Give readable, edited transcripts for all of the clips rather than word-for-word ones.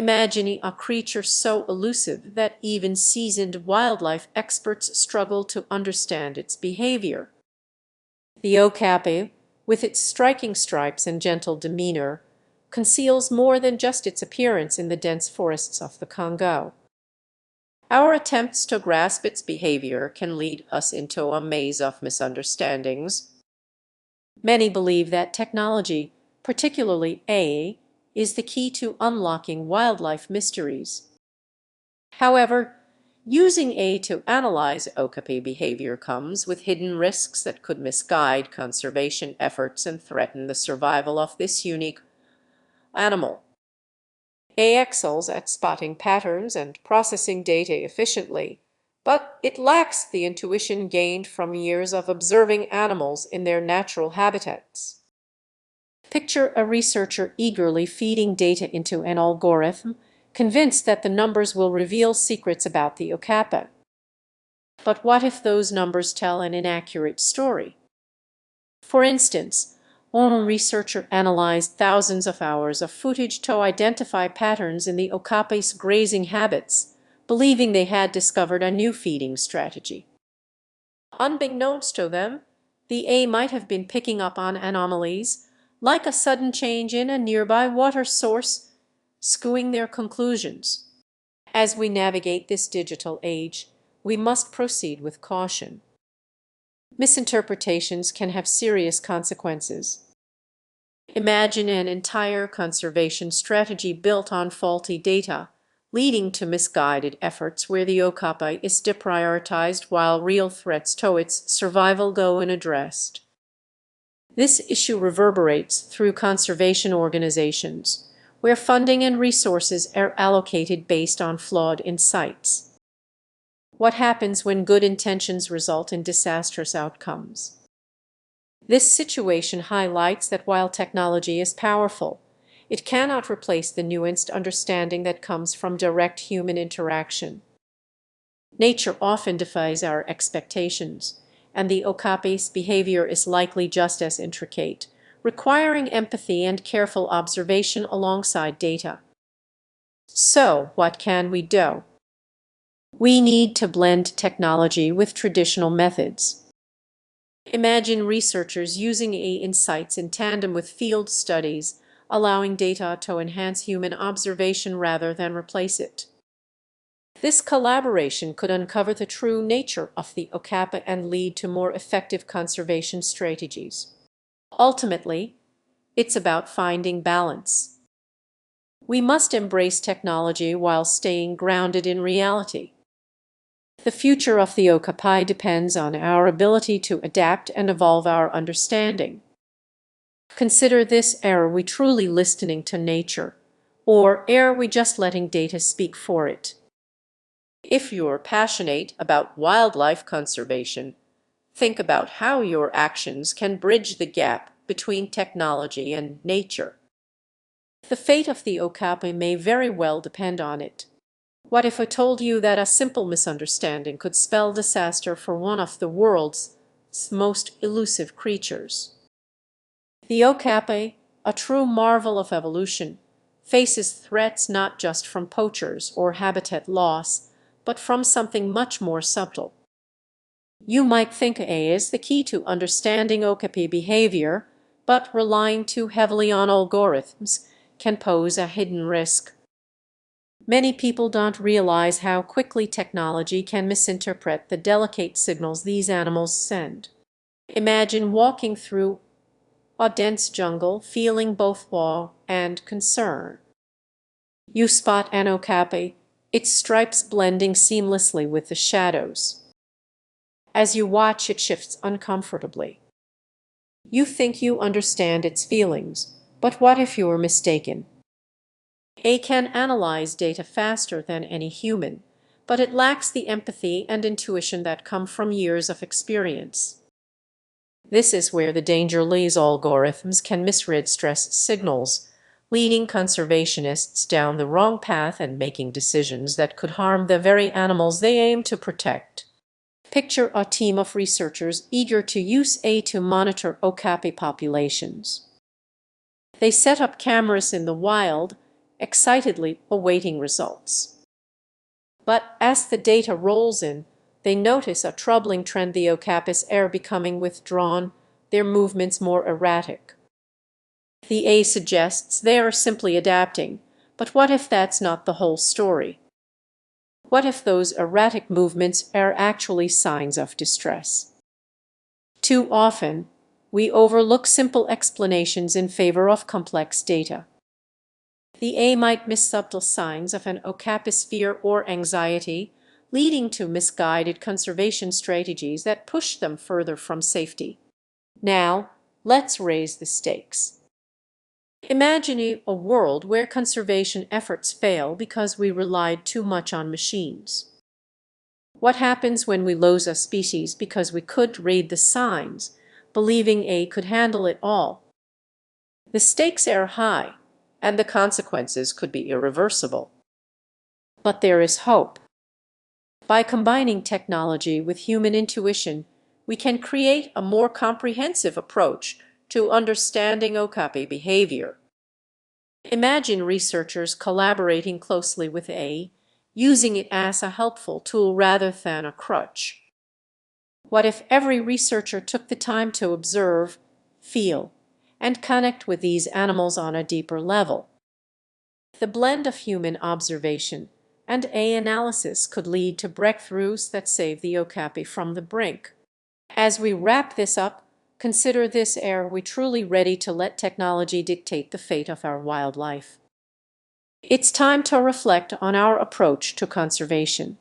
Imagine a creature so elusive that even seasoned wildlife experts struggle to understand its behavior. The okapi, with its striking stripes and gentle demeanor, conceals more than just its appearance in the dense forests of the Congo. Our attempts to grasp its behavior can lead us into a maze of misunderstandings. Many believe that technology, particularly AI, is the key to unlocking wildlife mysteries. However, using AI to analyze okapi behavior comes with hidden risks that could misguide conservation efforts and threaten the survival of this unique animal. AI excels at spotting patterns and processing data efficiently, but it lacks the intuition gained from years of observing animals in their natural habitats. Picture a researcher eagerly feeding data into an algorithm, convinced that the numbers will reveal secrets about the okapi. But what if those numbers tell an inaccurate story? For instance, one researcher analyzed thousands of hours of footage to identify patterns in the okapi's grazing habits, believing they had discovered a new feeding strategy. Unbeknownst to them, the AI might have been picking up on anomalies, like a sudden change in a nearby water source, skewing their conclusions. As we navigate this digital age, we must proceed with caution. Misinterpretations can have serious consequences. Imagine an entire conservation strategy built on faulty data, leading to misguided efforts where the okapi is deprioritized while real threats to its survival go unaddressed. This issue reverberates through conservation organizations, where funding and resources are allocated based on flawed insights. What happens when good intentions result in disastrous outcomes? This situation highlights that while technology is powerful, it cannot replace the nuanced understanding that comes from direct human interaction. Nature often defies our expectations, and the okapi's behavior is likely just as intricate, requiring empathy and careful observation alongside data. So, what can we do? We need to blend technology with traditional methods. Imagine researchers using AI insights in tandem with field studies, allowing data to enhance human observation rather than replace it. This collaboration could uncover the true nature of the okapi and lead to more effective conservation strategies. Ultimately, it's about finding balance. We must embrace technology while staying grounded in reality. The future of the okapi depends on our ability to adapt and evolve our understanding. Consider this: are we truly listening to nature, or are we just letting data speak for it? If you're passionate about wildlife conservation, think about how your actions can bridge the gap between technology and nature. The fate of the okapi may very well depend on it. What if I told you that a simple misunderstanding could spell disaster for one of the world's most elusive creatures? The okapi, a true marvel of evolution, faces threats not just from poachers or habitat loss, but from something much more subtle. You might think AI is the key to understanding okapi behavior, but relying too heavily on algorithms can pose a hidden risk. Many people don't realize how quickly technology can misinterpret the delicate signals these animals send. Imagine walking through a dense jungle, feeling both awe and concern. You spot an okapi, its stripes blending seamlessly with the shadows. As you watch, it shifts uncomfortably. You think you understand its feelings, but what if you're mistaken? AI can analyze data faster than any human, but it lacks the empathy and intuition that come from years of experience. This is where the danger lies. Algorithms can misread stress signals, leading conservationists down the wrong path and making decisions that could harm the very animals they aim to protect. Picture a team of researchers eager to use AI to monitor okapi populations. They set up cameras in the wild, excitedly awaiting results. But as the data rolls in, they notice a troubling trend: the okapis are becoming withdrawn, their movements more erratic. The A suggests they are simply adapting, but what if that's not the whole story? What if those erratic movements are actually signs of distress? Too often, we overlook simple explanations in favor of complex data. The A might miss subtle signs of an okapis fear or anxiety, leading to misguided conservation strategies that push them further from safety. Now, let's raise the stakes. Imagine a world where conservation efforts fail because we relied too much on machines. What happens when we lose a species because we couldn't read the signs, believing A could handle it all? The stakes are high, and the consequences could be irreversible. But there is hope. By combining technology with human intuition, we can create a more comprehensive approach to understanding okapi behavior. Imagine researchers collaborating closely with A, using it as a helpful tool rather than a crutch. What if every researcher took the time to observe, feel, and connect with these animals on a deeper level? The blend of human observation and A analysis could lead to breakthroughs that save the okapi from the brink. As we wrap this up, consider this: are we truly ready to let technology dictate the fate of our wildlife? It's time to reflect on our approach to conservation.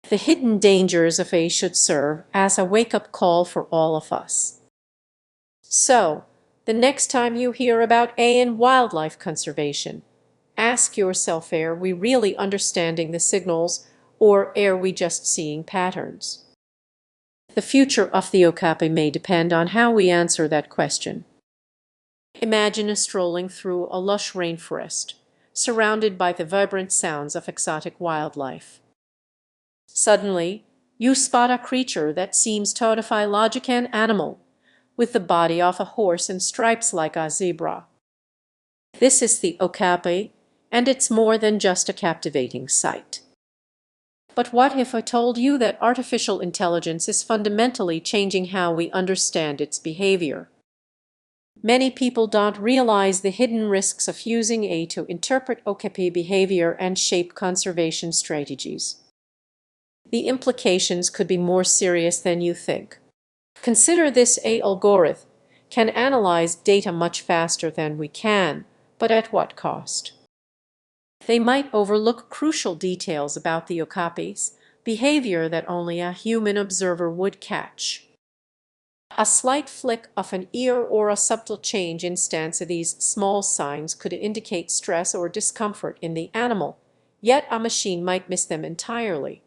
The hidden dangers of A should serve as a wake-up call for all of us. So, the next time you hear about A in wildlife conservation, ask yourself, are we really understanding the signals, or are we just seeing patterns? The future of the okapi may depend on how we answer that question. Imagine strolling through a lush rainforest, surrounded by the vibrant sounds of exotic wildlife. Suddenly, you spot a creature that seems to defy logic: an animal, with the body of a horse and stripes like a zebra. This is the okapi, and it's more than just a captivating sight. But what if I told you that artificial intelligence is fundamentally changing how we understand its behavior? Many people don't realize the hidden risks of using A to interpret okapi behavior and shape conservation strategies. The implications could be more serious than you think. Consider this: A algorithm can analyze data much faster than we can, but at what cost? They might overlook crucial details about the okapis' behavior that only a human observer would catch. A slight flick of an ear or a subtle change in stance of these small signs could indicate stress or discomfort in the animal, yet a machine might miss them entirely.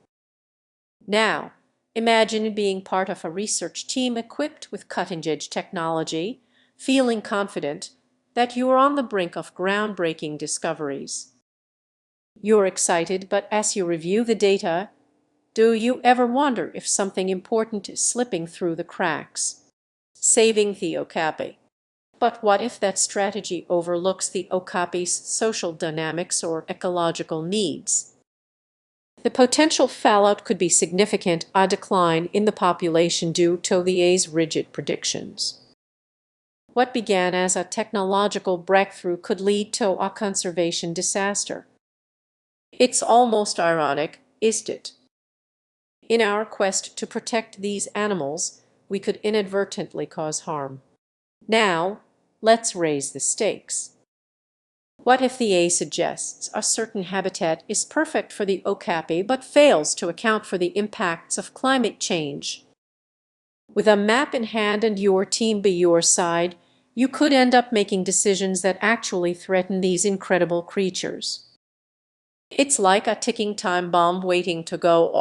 Now, imagine being part of a research team equipped with cutting-edge technology, feeling confident that you are on the brink of groundbreaking discoveries. You're excited, but as you review the data, do you ever wonder if something important is slipping through the cracks? Saving the okapi. But what if that strategy overlooks the okapi's social dynamics or ecological needs? The potential fallout could be significant: a decline in the population due to the A's rigid predictions. What began as a technological breakthrough could lead to a conservation disaster. It's almost ironic, isn't it? In our quest to protect these animals, we could inadvertently cause harm. Now, let's raise the stakes. What if the A suggests a certain habitat is perfect for the okapi but fails to account for the impacts of climate change? With a map in hand and your team by your side, you could end up making decisions that actually threaten these incredible creatures. It's like a ticking time bomb waiting to go off.